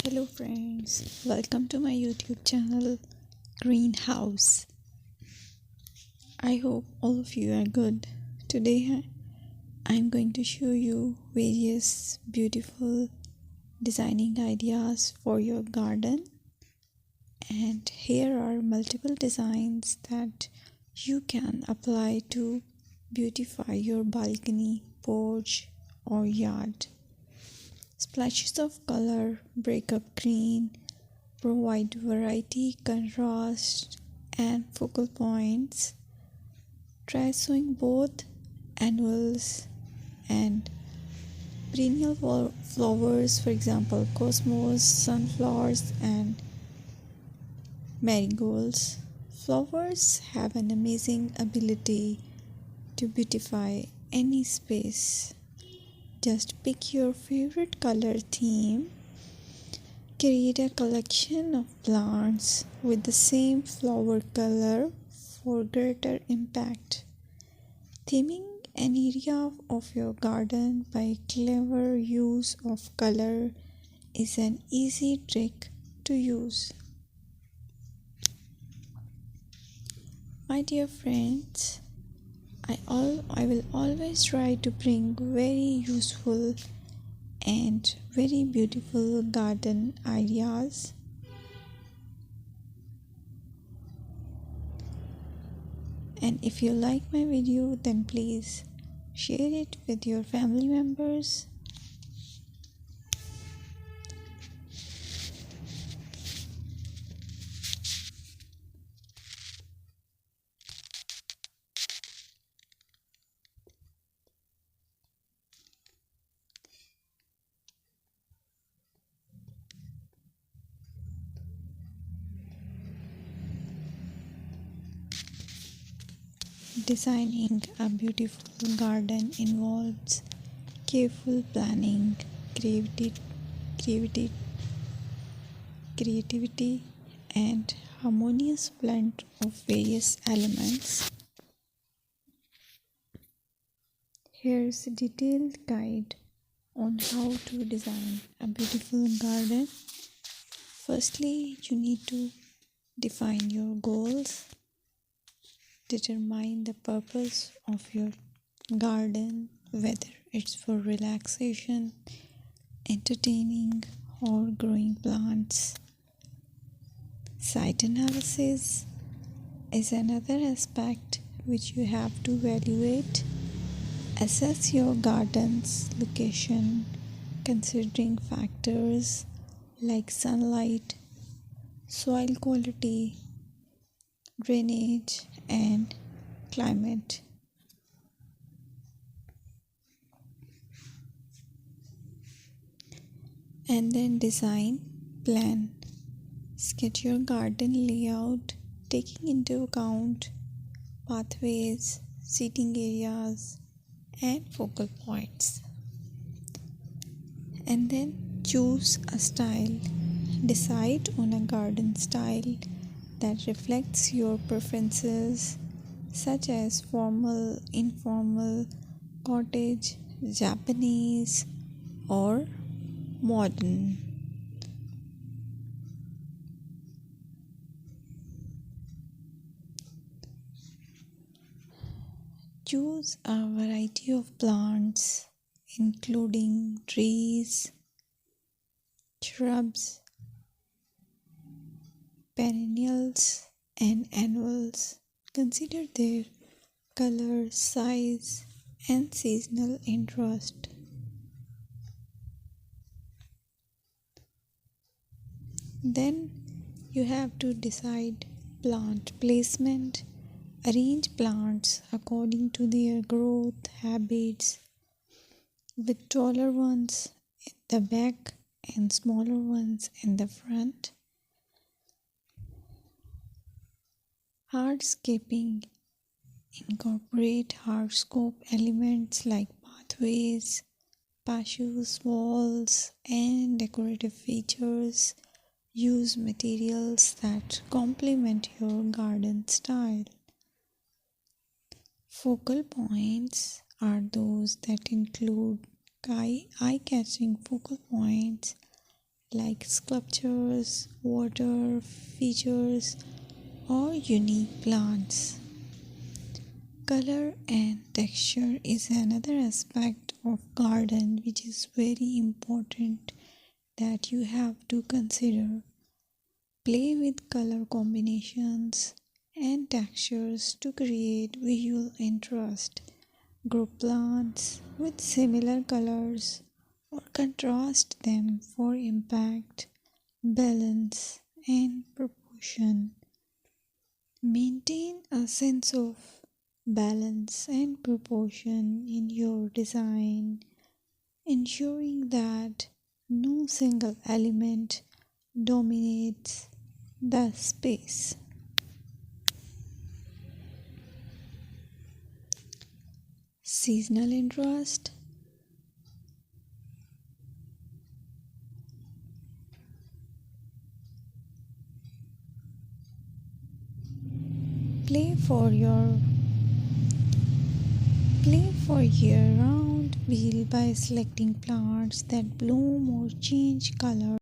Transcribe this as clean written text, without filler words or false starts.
Hello friends, welcome to my YouTube channel Greenhouse. I hope all of you are good. Today I'm going to show you various beautiful designing ideas for your garden, and here are multiple designs that you can apply to beautify your balcony, porch or yard. Splashes of color break up green, provide variety, contrast, and focal points. Try sowing both annuals and perennial flowers, for example, cosmos, sunflowers, and marigolds. Flowers have an amazing ability to beautify any space. Just pick your favorite color theme. Create a collection of plants with the same flower color for greater impact. Theming an area of your garden by clever use of color is an easy trick to use. My dear friends, I will always try to bring very useful and very beautiful garden ideas. And if you like my video, then please share it with your family members. Designing a beautiful garden involves careful planning, creativity, creativity, and harmonious blend of various elements. Here's a detailed guide on how to design a beautiful garden. Firstly, you need to define your goals. Determine the purpose of your garden, whether it's for relaxation, entertaining, or growing plants. Site analysis is another aspect which you have to evaluate. Assess your garden's location, considering factors like sunlight, soil quality, drainage, and climate. And then design plan. Sketch your garden layout, taking into account pathways, seating areas, and focal points. And then choose a style. Decide on a garden style that reflects your preferences, such as formal, informal, cottage, Japanese, or modern. Choose a variety of plants, including trees, shrubs, perennials, and annuals. Consider their color, size, and seasonal interest. Then you have to decide plant placement. Arrange plants according to their growth habits, with taller ones in the back and smaller ones in the front. Hardscaping. Incorporate hardscape elements like pathways, patios, walls, and decorative features. Use materials that complement your garden style. Focal points are those that include eye-catching focal points like sculptures, water features, or unique plants. Color and texture is another aspect of garden which is very important that you have to consider. Play with color combinations and textures to create visual interest. Group plants with similar colors or contrast them for impact, balance, and proportion. Maintain a sense of balance and proportion in your design, ensuring that no single element dominates the space. Seasonal interest. Play for your Play for year-round wheel by selecting plants that bloom or change color